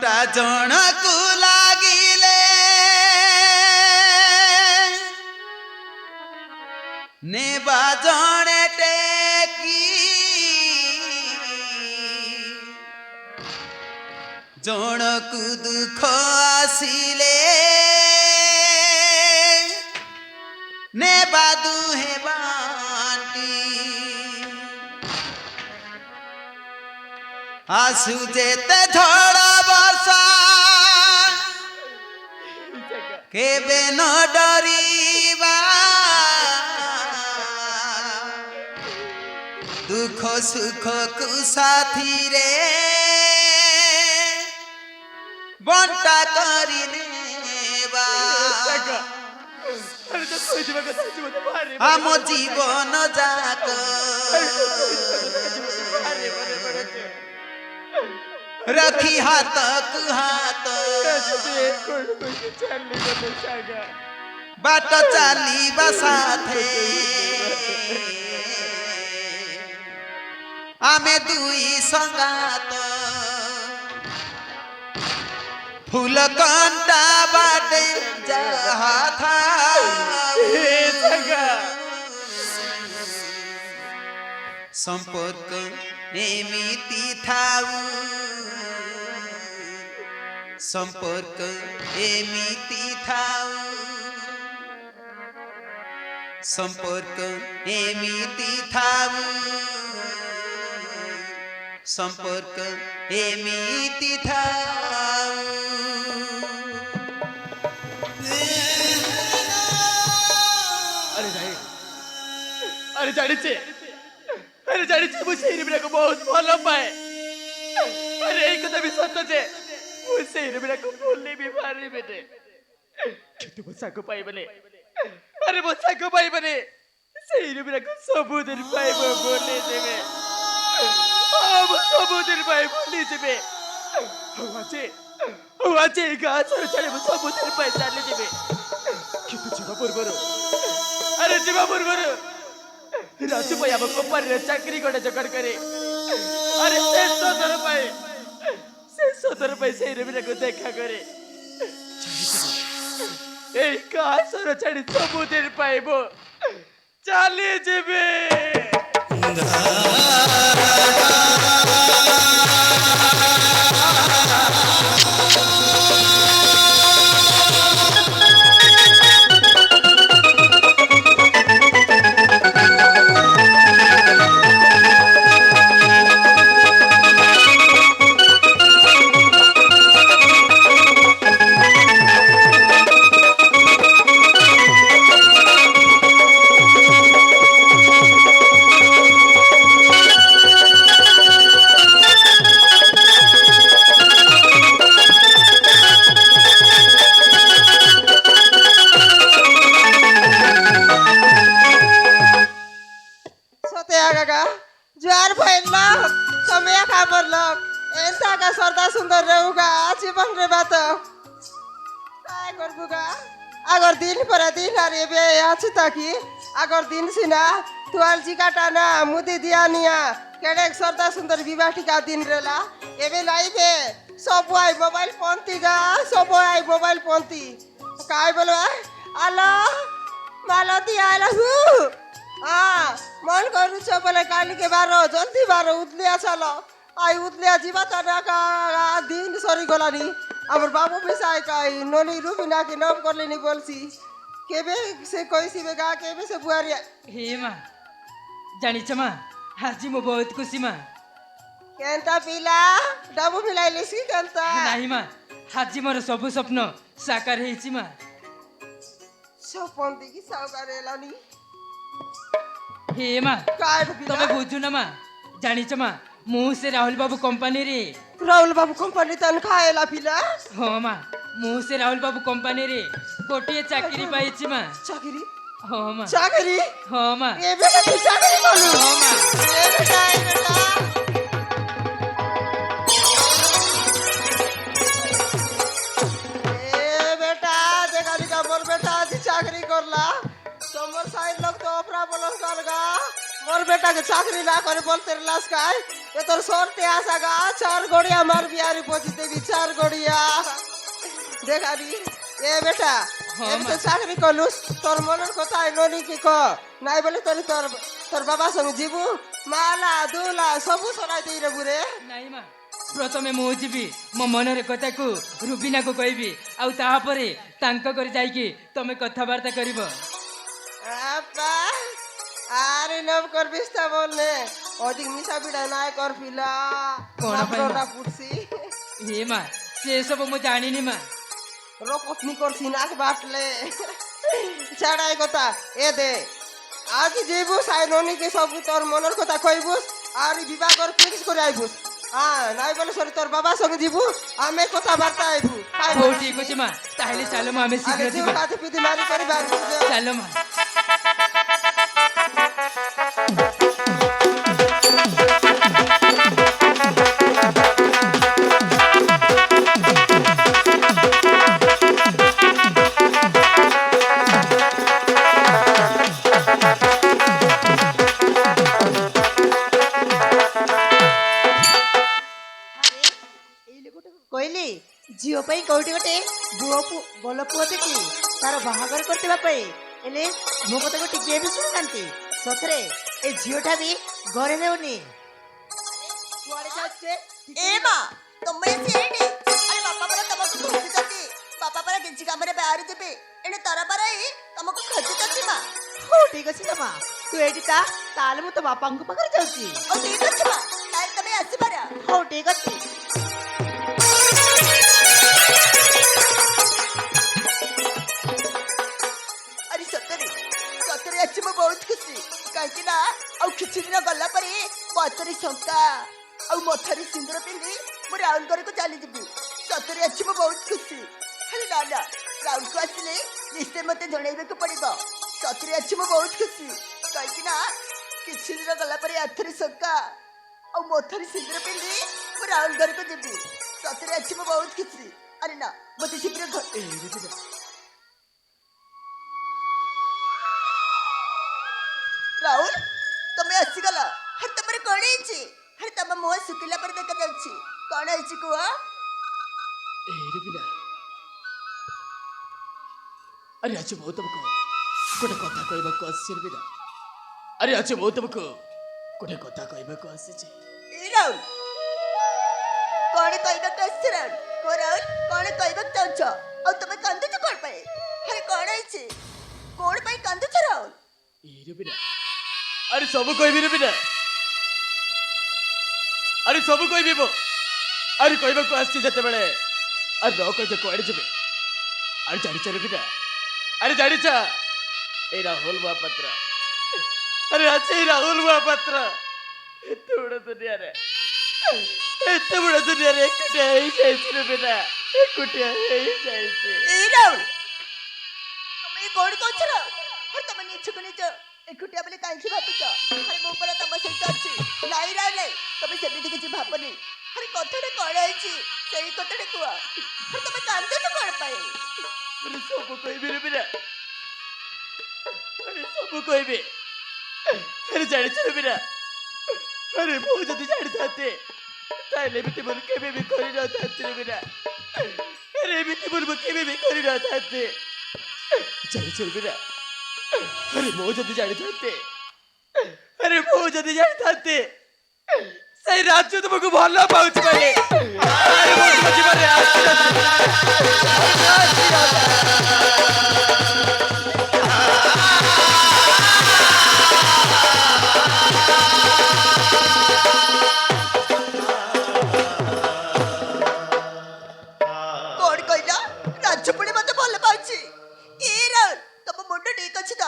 बंटा जनकु लागिले नेबा जणे टेकी जनकु दुख आसिले नेबा दुहे बांटी आसु जेते झड़ बर्षा केबे न डरिबा दुख सुख कु साथी रे बंटा करी नेबा आम जीवन जाक रखी हाथ कु हाथ बाट चाली साथे आमे दुई संगात फूल कंटा बाटे जहा था संपर्क एमिति थाऊ संपर्क एमिति थाऊ संपर्क एमिति थाऊ संपर्क एमिति थाऊ अरे जानी छे मुझे हिरबिरा को बहुत भलो पाए अरे एक कथा भी सत्य छे मुझे हिरबिरा को भूलने भी पारी बेटे किंतु मुझे को पाई बने अरे मुझे को पाई बने से हिरबिरा को सबूत पाई बोलने देवे अब सबूत पाई बोलने देवे हुआचे गाछ और चले सबूत पाई चले देवे किंतु जीवा पुरबरो अरे जीवा पुरबरो राजू भाई अब कंपनी रे चाकरी कोडे जकड़ करे अरे 600 रुपए से हिरबिरा को देखा करे ए का सर छड़ी सबूत पाइबो चली जेबे सरदा सुंदर रहूगा जीवन रे बात काय करबुगा आगर दिन पर दिन अरे बे आछि ताकि आगर दिन सिना तुआल जी काटाना मुदी दिया निया केडे सरदा सुंदर विवाह का दिन रेला एबे लाई बे सब आई मोबाइल पंती गा सब आई मोबाइल पंती काय बोलो आला मालती आला हु हां मन करू छ बोले काली के बारो जल्दी बारो उतलिया चलो आई उतलिया जीवा तना का दिन सरी गलानी हमर बाबू मिसाई काई नोनी रुबिना के नाम करलेनी बोलसी केबे से कइसी बेगा केबे से बुआरी हे मां जानी छमा हाजी मो बहुत खुशी मां केंता पिला डाबू मिलाइलिसी केंता नाही मां हाजी मोर सब स्वप्न साकार हेछि मां सपन दिकी साकार हेलानी हे मां काय तमे बुझु ना मां जानी छमा मुँह से राहुल बाबू कंपनी रे तनखा एला पिला हाँ माँ मुँह से राहुल बाबू कंपनी रे गोटे चाकरी पाइछि माँ चाकरी हाँ माँ चाकरी हाँ माँ ए बेटा तू चाकरी बोलू हाँ माँ ए बेटा देखा दिखा मोर बेटा आज चाकरी करला তোমার সাইড লোক তো অপরা বলন করগা মোর বেটাকে চাকরি না করে বলতে লাস কাই এ তোর সরতে আসা গা 4 গড়িয়া মারবি আর পচি দেবি 4 গড়িয়া দেখারি এ বেটা হ্যাঁ, এমনি মা। চাকরি করলুস তোর মনের কথা ননি কি ক নাই বলে তোর তোর তোর বাবা সঙ্গে ଯିବୁ মালা দুলা ସବୁ সরাই দেই রে বুড়ে ନାଇଁ ମା ପ୍ରଥମେ ମୁଁ ଯିବି ମୋ ମନରେ କଥାକୁ ରୁବିନାକୁ କହିବି ଆଉ ତାପରେ ତାଙ୍କ ଘରେ ଯାଇକି ତମେ କଥାବାର୍ତ୍ତା କରିବ আপা আরে নব করবিস তা বললে অধিক মিশা বিড়া নাই কর পিলা কোন পাই মা? না পুটছি ହେ ମା ସେସବୁ ମୁଁ ଜାଣିନି মা র পত্নী করছি নাক বাটলে ছাড়াই কথা এ দে আজ যাইবু সাই ননিকে সব তোর মনের কথা কইবুস আর বিবাহ কর ফিক্স করে আইবুস নাই বলে সরি তোর বাবা সঙ্গে যাইবু আমি কথাবার্তা আইবু ହଉ ଠିକ ଅଛି মা ତାହେଲେ ଚାଲ ମା ଆମେ ଶୀଘ୍ର আরে জিউ ଯିବା কাছে পিদি মারি করে বাড়ি ଚାଲ ମା କହିଲି ଝିଅ ପାଇଁ କୋଉଠି ଗୋଟେ ଭଲ ପୁଅ ଦେଖି ତାର ବାହାଘର କରିଦେବା ପାଇଁ ହେଲେ ମୋ କଥାକୁ ଟିକେ ବି ଶୁଣୁନାହାନ୍ତି ସତରେ ଏ ଝିଅଟା ବି ଘରେ ନେଉନି ଏ ମା ତମେ ସେଇଠି ଆରେ ବାପା ପରା ତମକୁ ଖୋଜୁଛନ୍ତି ବାପା ପରା କିଛି କାମରେ ବାହାରି ଯିବେ ଏଣେ ତାର ପରା ତମକୁ ଖୋଜୁଛନ୍ତି ମା ହଉ ଠିକ ଅଛି ମା ତୁ ଏଇଠି ତା ତାହେଲେ ମୁଁ ତୋ ବାପାଙ୍କ ପାଖରେ ଯାଉଛି ଆଉ ଠିକ ଅଛି ମା ତାହେଲେ ତମେ ଆସିପାର ହଉ ଠିକ ଅଛି ଆରେ ସତରେ ସତରେ ଆଜି ମୁଁ ବହୁତ ଖୁସି କାହିଁକି ନା ଆଉ କିଛି ଦିନ ଗଲା ପରେ ମତରେ ଶଙ୍କା ଆଉ ମଥାରେ ସିନ୍ଦୁର ପିନ୍ଧି ମୁଁ ରାଉଣ୍ଡ ଘରକୁ ଚାଲିଯିବି ସତରେ ଆଜି ମୁଁ ବହୁତ ଖୁସି ହେଲେ ନା ନା ରାଉଣ୍ଡକୁ ଆସିଲେ ନିଶ୍ଚୟ ମତେ ଜଣେଇବାକୁ ପଡିବ ସତରେ ଆଜି ମୁଁ ବହୁତ ଖୁସି କାହିଁକି ନା କିଛି ଦିନ ଗଲା ପରେ ଆଥରେ ଶଙ୍କା ଆଉ ମଥାରେ ସିନ୍ଦୁର ପିନ୍ଧି ମୁଁ ରାଉଣ୍ଡ ଘରକୁ ଯିବି ସତରେ ଆଜି ମୁଁ ବହୁତ ଖୁସି ଆରେ ନା ମତେ ଶୀଘ୍ର ରାହୁଲ ତମେ ଆସିଗଲ ଆରେ ତମର କଣ ହେଇଛି ଆରେ ତମ ମୁହଁ ଶୁଖିଲା ପରେ ଦେଖାଯାଉଛି କଣ ହେଇଛି କୁହ ଏ ରୁବିନା ଆରେ ଆଜି ମୁଁ ତମକୁ ଗୋଟେ କଥା କହିବାକୁ ଆସିଛି ରୁବିନା ଆରେ ଆଜି ମୁଁ ତମକୁ ଗୋଟେ କଥା କହିବାକୁ ଆସିଛି ଏ ରାହୁଲ କଣ କହିବାକୁ ଆସିଛ ରାହୁଲ କୁହ ରାହୁଲ କଣ କହିବାକୁ ଚାହୁଁଛ ଆଉ ତମେ କାନ୍ଦୁଛ କଣ ପାଇଁ ଆରେ କଣ ହେଇଛି କଣ ପାଇଁ କାନ୍ଦୁଛ ରାହୁଲ ଏ ରୁବିନା ଆରେ ସବୁ କହିବି ରୁବିନା ଆରେ ସବୁ କହିବି ମୁଁ ଆରେ କହିବାକୁ ଆସିଛି ଯେତେବେଳେ ଆରେ ନ କହିତେ କୁଆଡ଼େ ଯିବେ ଆରେ ଜାଣିଛ ରୁବିନା ଆରେ ଜାଣିଛ ଏଇ ରାହୁଲ ମହାପାତ୍ର ଆରେ ଅଛି ଏଇ ରାହୁଲ ମହାପାତ୍ର ଏତେ ବଡ଼ ଦୁନିଆରେ ଏକୁଟିଆ ହେଇଯାଇଛି ରୁବିନା ଏକୁଟିଆ ହେଇଯାଇଛି ଏ ରାହୁଲ ତମେ କଣ କହୁଛ ରାହୁଲ ଆରେ ତମେ ନିଜକୁ ନିଜ ଏକୁଟିଆ ବୋଲି କାହିଁକି ଭାବୁଛ ଆରେ ମୋ ପରା ତମ ସହିତ ଅଛି ନାଇଁ ରାହୁଲ ତମେ ସେମିତି କିଛି ଭାବନି ଆରେ କଥାଟା କଣ ହେଇଛି ସେଇ କଥାଟା କୁହ ଆରେ ତମେ କାନ୍ଦୁଛ କଣ ପାଇଁ ଆରେ ସବୁ କହିବି ରୁବିନା ଆରେ ସବୁ କହିବି ଆରେ ଜାଣିଛ ରୁବିନା ଆରେ ମୁଁ ଯଦି ଜାଣିଥାନ୍ତି ତାହେଲେ ଏମିତି ମୋର କେବେ ବି କରିନଥାନ୍ତି ରୁବିନା ଆରେ ଏମିତି ମୋର କେବେ ବି କରିନଥାନ୍ତି ଜାଣିଛ ରୁବିନା ଆରେ ମୁଁ ଯଦି ଜାଣିଥାନ୍ତି ଆରେ ମୁଁ ଯଦି ଜାଣିଥାନ୍ତି ସେଇ ରାଜ୍ୟ ତୁମକୁ ଭଲ ପାଉଛି ବୋଲି ଆରେ ମୁଁ ତୁମ ଜୀବନରେ କଣ କହିଲ ରାଜ ପୁଣି ମତେ ଭଲ ପାଉଛି ଏ ରାହୁଲ ତମ ମୁଣ୍ଡ ଠିକ ଅଛି ତ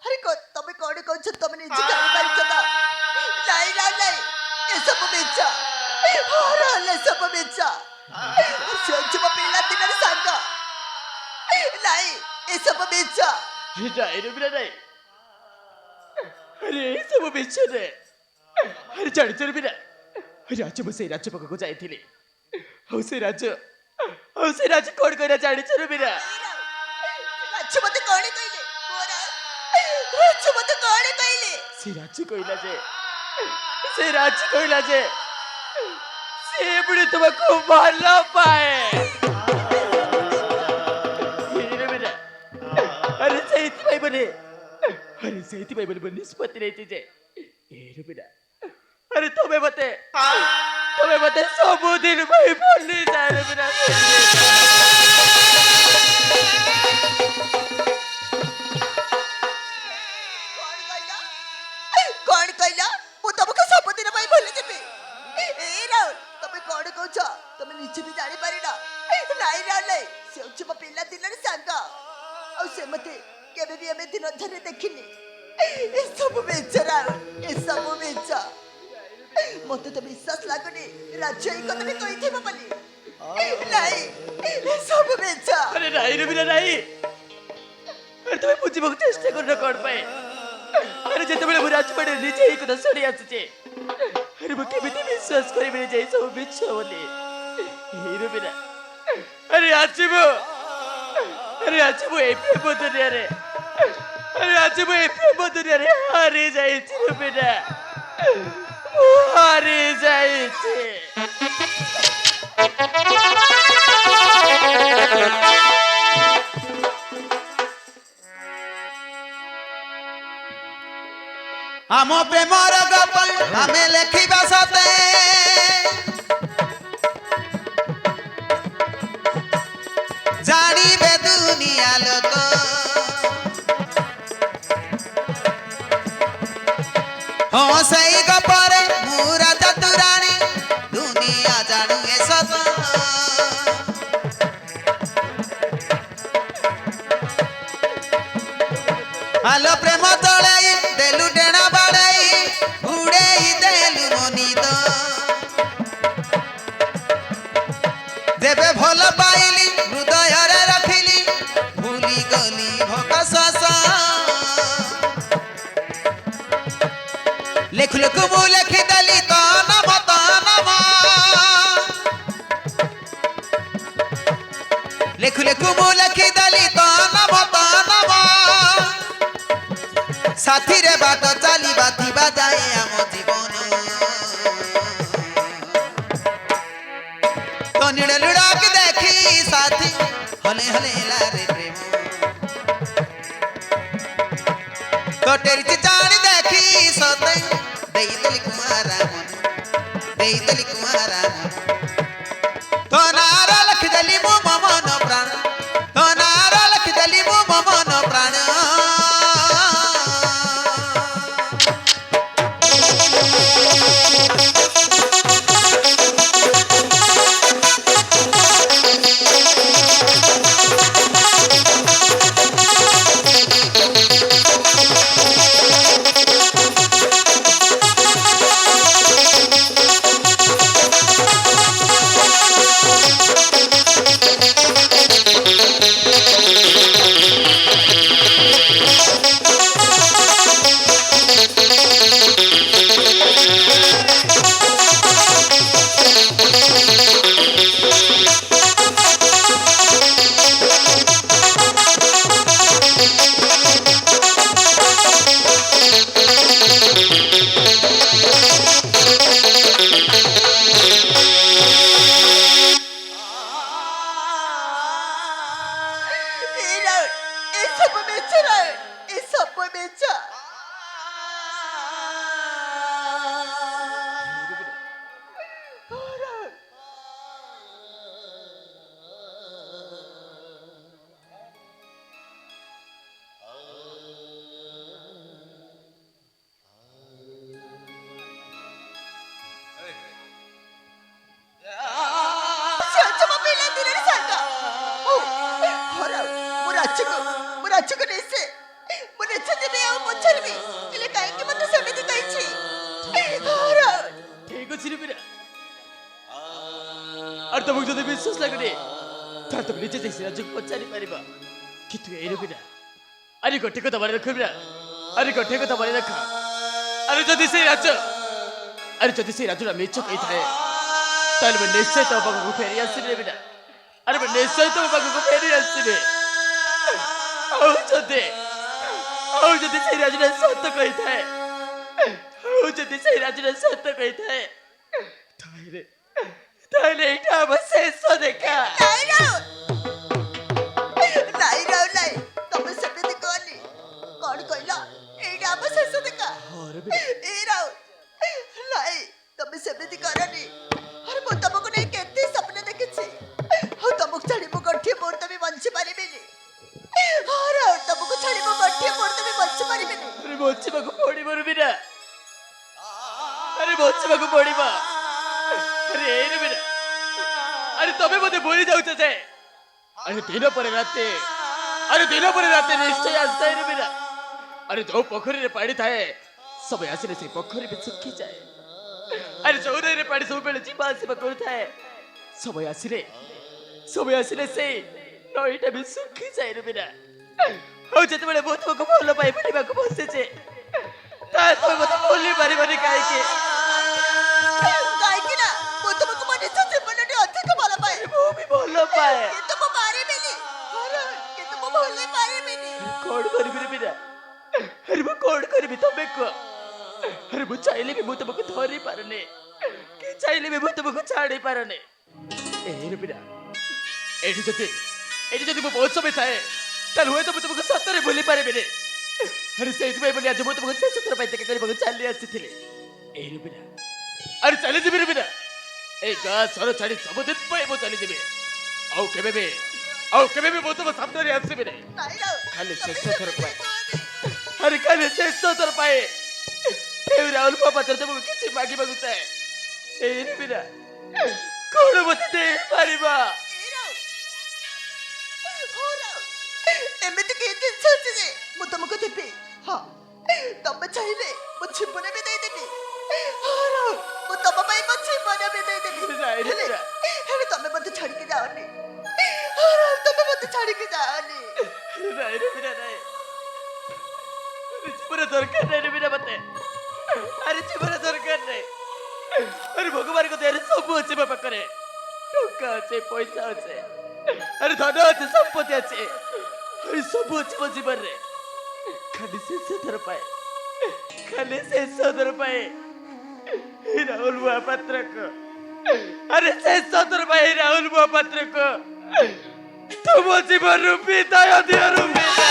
ଆରେ ତମେ କଣ କହୁଛ ତମେ ନିଜେ ଜାଣିପାରିଛ ତ ନାଇଁ ନାଇଁ ନାଇଁ ଏସବୁ ମିଛ ରାହୁଲ ଏସବୁ ମିଛ ସେ ହଉଛି ମୋ ପିଲାଦିନର ସାଙ୍ଗ ନାଇଁ ଏସବୁ ମିଛ ନାଇଁ ରୁବିନା ନାଇଁ ଆରେ ଏଇ ସବୁ ମିଛ ରେ ଆରେ ଜାଣିଛ ରୁବିନା ଆରେ ଆଜି ମୁଁ ସେଇ ରାଜ୍ୟ ପାଖକୁ ଯାଇଥିଲି ଆଉ ସେ ରାଜ୍ୟ କଣ କହିଲା ଜାଣିଛ ରୁବିନା ରାଜ ମତେ କଣ କହିଲେ ରାଜ ମତେ କଣ କହିଲେ ସେ ରାଜ୍ୟ କହିଲା ଯେ ଏପଟେ ତୁମକୁ ଭଲ ପାଏ ଆରେ ସେଇଥିପାଇଁ ବୋଲି ନିଷ୍ପତ୍ତି ନେଇଛି ଯେ ଆରେ ତମେ ମତେ ସବୁଦିନ ପାଇଁ ଭୁଲି ଯାଏ ରୁବିନା କଣ କହିଲ ମୁଁ ତମକୁ ସବୁଦିନ ପାଇଁ ଭୁଲିଯିବି ଏଇ ରାହୁଲ ତମେ କଣ କହୁଛ ତମେ ନିଜେ ବି ଜାଣିପାରିନ ନାଇଁ ରାହୁଲ ସେ ହଉଛି ମୋ ପିଲା ଦିନର ସାଙ୍ଗ ଆଉ ସେ ମତେ କେବେ ବି ଆମେ ଦିନ ଧରେ ଦେଖିନି ଏସବୁ ମିଛ ରାହୁଲ ଏସବୁ ମିଛ ମତେ ତ ବିଶ୍ୱାସ ଲାଗୁନି ରାଜ୍ୟ ଏଇ କଥା ବି କହିଥିବ ବୋଲି ନାଇଁ ଏସବୁ ମିଛ ଆରେ ନାଇଁ ରୁବିନା ନାଇଁ ଆରେ ତମେ ବୁଝିବାକୁ ଚେଷ୍ଟା କରୁନ କଣ ପାଇଁ ଆରେ ଯେତେବେଳେ ମୁଁ ରାଜପାଟରେ ନିଜେ ଏଇ କଥା ଶୁଣି ଆସିଛେ ଆରେ ମୁଁ କେମିତି ବିଶ୍ୱାସ କରିବିନି ଯେ ସବୁ ମିଛ ବୋଲି ରୁବିନା ଆରେ ଆଜି ମୁଁ ଏଇ ପ୍ରେମ ଦୁନିଆରେ ହାରି ଯାଇଛି ରୁବିନା ମୁଁ ହାରି ଯାଇଛି ଆମ ପ୍ରେମର ଗପ ଆମେ ଲେଖିବା ସତେ ଜାଣିବେ ଦୁନିଆ ଲୋକ ହଁ ସେଇ ଗପରେ ମୁଁ ରାଜା ତୁରାଣୀ ଦୁନିଆ ଜାଣୁ ଏ ସତ ଆଲୋ ପ୍ରେମ ତଳେଇ ଦେଲୁ ଡେଣା ବାଡ଼େଇ ଉଡ଼େଇ ଦେଲୁ ମନିଦ ଯେବେ ଭଲ ପାଇଲି ହୃଦୟରେ ରଖିଲି ଭୁଲି ଗଲି ଭୋକ ଶ୍ୱାସ ଲେଖୁ ଲେଖୁ ମୁଁ ଲେଖିଦେଲି ତୋ ନାମ ଲେଖୁ ଲେଖୁ ମୁଁ ଲେଖିଦେଲି ତୋ ନାମ ସାଥିରେ ବାଟ ଚାଲିବା ଥିବା ଯାଏ ଆମ ଜୀବନ ତ ନିଡ଼ ଲୁଡ଼ାକି ଦେଖି ସାଥୀ ହଲେ ହଲେ ଲାରେ ପ୍ରେମ ତ ଟେରିଛି ଜାଣି ଦେଖି ସତେ ଦେଇଦେଲି କୁମାରା ମନ ତ ନାରା ଲେଖିଦେଲି ମୁଁ ମୋ ମନ ପ୍ରାଣ ତ ନାରା ଲେଖିଦେଲି ମୁଁ ମୋ ମନ ପ୍ରାଣ ରାଜ୍ୟକୁ ନେଇছে ମୁଁ ନିଶ୍ଚୟ ଯିବି ଆଉ ପଚାରିବି ହେଲେ କାହିଁକି ମତେ ସେମିତି କହିଛି ଠିକ ଅଛି ରୁବିନା আর তোমাকে যদি বিশ্বাস লাগেনি তাহলে তুমি নিজে যাই রাজ্যকে পচারি পারিবা কিন্তু এই ରୁବିନା আরে গোটে কথা মনে রাখবি না আরে গোটে কথা মনে রাখ আরে যদি সেই রাজ্যটা মিছ কইଥାଏ তাহলে ମୁଁ ନିଶ୍ଚୟ ତୋ ପାଖକୁ ଫେରି ଆସିବି ରୁବିନା ଆରେ ମୁଁ ନିଶ୍ଚୟ ତୋ ପାଖକୁ ଫେରି ଆସିବି ଆଉ ଯଦି ସେଇ ରାଜ୍ୟଟା ସତ କହିଥାଏ তাহলে এটা আমার শেষ দেখা। ନାଇଁ ରାଉତ ନାଇଁ ରାଉତ ନାଇଁ ତମେ ସେମିତି କହନି କଣ କହିଲ ଏଇଟା ଆମ ଶେଷ ଦେଖା ଏ ରାଉତ ନାଇଁ ତମେ ସେମିତି କରନି ଆରେ ମୁଁ ତମକୁ ନେଇ କେତେ ସ୍ୱପ୍ନ ଦେଖିଛି ଆଉ ତମକୁ ଛାଡ଼ି ମୁଁ ଗଣ୍ଠିଏ ମୁହୂର୍ତ୍ତ ବି ବଞ୍ଚି ପାରିବିନି ହଁ ରାଉତ ତମକୁ ଛାଡ଼ି ମୁଁ ଗଣ୍ଠିଏ ମୁହୂର୍ତ୍ତ ବି ବଞ୍ଚି ପାରିବିନି ଆରେ ବଞ୍ଚିବାକୁ ପଡ଼ିବ ରୁବିନା, ଆରେ ବଞ୍ଚିବାକୁ ପଡ଼ିବ। ଆରେ ଏଇ ରୁବିନା, ଆରେ ତମେ ମତେ ଭୁଲି ଯାଉଛ ଯେ ଆରେ ଦିନ ପରେ ରାତି, ଆରେ ଦିନ ପରେ ରାତି ନିଶ୍ଚୟ ଆସିଥାଏ ରୁବିନା। ଆରେ ଯୋଉ ପୋଖରୀରେ ପାଣି ଥାଏ ସବୁ ଆସିଲେ ସେଇ ପୋଖରୀ ବି ଶୁଖିଯାଏ। ଆରେ ଯୋଉ ନଈରେ ପାଣି ସବୁବେଳେ ଯିବା ଆସିବା କରୁଥାଏ ସମୟ ଆସିଲେ ସେଇ ନଈଟା ବି ଶୁଖିଯାଏ ରୁବିନା। ଆଉ ଯେତେବେଳେ ମୁଁ ତୁମକୁ ଭଲ ପାଇ ପଡ଼ିବାକୁ ବସିଛେ ତା ତମେ ମତେ ଭୁଲି ପାରିବନି କାହିଁକି? କାହିଁକି ନା ମୁଁ ତମକୁ ମୋ ନିଜ ଜୀବନଟି ଅଧିକ ଭଲ ପାଏ ମୁଁ ବି ଭଲ ପାଏ। କିନ୍ତୁ ମୁଁ ପାରିବିନି ହଁ ରାଉତ କିନ୍ତୁ ମୁଁ ଭୁଲି ପାରିବିନି କଣ କରିବି ରୁବିନା? ଆରେ ମୁଁ କଣ କରିବି ତମେ କୁହ? ଆରେ ମୁଁ ଚାହିଁଲେ ବି ମୁଁ ତୁମକୁ ଧରି ପାରୁନି, କି ଚାହିଁଲେ ବି ମୁଁ ତୁମକୁ ଛାଡ଼ି ପାରୁନି। ଏ ରୁବିନା, ଏଠି ଯଦି ମୁଁ ବହୁତ ସମୟ ଥାଏ ତାହେଲେ ହୁଏତ ମୁଁ ତୁମକୁ ସତରେ ଭୁଲି ପାରିବିନି। ଆରେ ସେଇଥିପାଇଁ ବୋଲି ଆଜି ମୁଁ ତୁମକୁ ଶେଷ ଥର ପାଇଁ ଦେଖା କରିବାକୁ ଚାଲି ଆସିଥିଲି। ଏ ରୁବିନା, ଆରେ ଚାଲିଯିବି ରୁବିନା, ଏଇ ଗାଁ ସହର ଛାଡ଼ି ସବୁଦିନ ପାଇଁ ମୁଁ ଚାଲିଯିବି। ଆଉ କେବେ ବି ମୁଁ ତୁମ ସାମ୍ନାରେ ଆସିବିନି। ନାଇଁ ରାଉତ ଖାଲି ତମେ ଶେଷ ଥର ସେମିତି ପାଇଁ, କୁହନି। ଆରେ ଖାଲି ଶେଷ ଥର ପାଇଁ ଏ ରାହୁଲ ମହାପାତ୍ର ତୁମକୁ କିଛି ମାଗିବାକୁ ଚାହେଁ। ଏଇ ରୁବିନା, କଣ ମତେ ଦେଇପାରିବା? ଏମିତି କି ଜିନିଷ ଅଛି ଯେ ମୁଁ ତମକୁ ଦେବି ହଁ ତମେ ଚାହିଁଲେ ମୋ ଜୀବନ ବି ଦେଇଦେବି ହଁ ରାହୁଲ ମୁଁ ତମ ପାଇଁ ମୋ ଜୀବନ ବି ଦେଇଦେବି ନାଇଁ ରେ, ହେଲେ ତମେ ମତେ ଛାଡ଼ିକି ଯାଅନି ହଁ ରାହୁଲ ତମେ ମତେ ଛାଡ଼ିକି ଯାଅନି ନାଇଁ ରୁବିନା, ନାଇଁ। ଜୀବନ ଦରକାର ନାହିଁ ରୁବିନା ମତେ। ଆରେ ଜୀବନ ଦରକାର ନାହିଁ। ଆରେ ଭଗବାନଙ୍କ ଦୟାରେ ସବୁ ଅଛି ମୋ ପାଖରେ। ଟଙ୍କା ଅଛି, ପଇସା ଅଛି, ଆରେ ଧନ ଅଛି, ସମ୍ପତ୍ତି ଅଛି, ଆରେ ସବୁ ଅଛି ମୋ ଜୀବନରେ। ଖାଲି ଶେଷ ଥର ପାଇଁ ରାହୁଲ ମହାପାତ୍ରକୁ, ଆରେ ଶେଷ ଥର ପାଇଁ ରାହୁଲ ମହାପାତ୍ରକୁ ତୁମ ଜୀବନରୁ ବିଦାୟ ଦିଅ ରୁବିନା।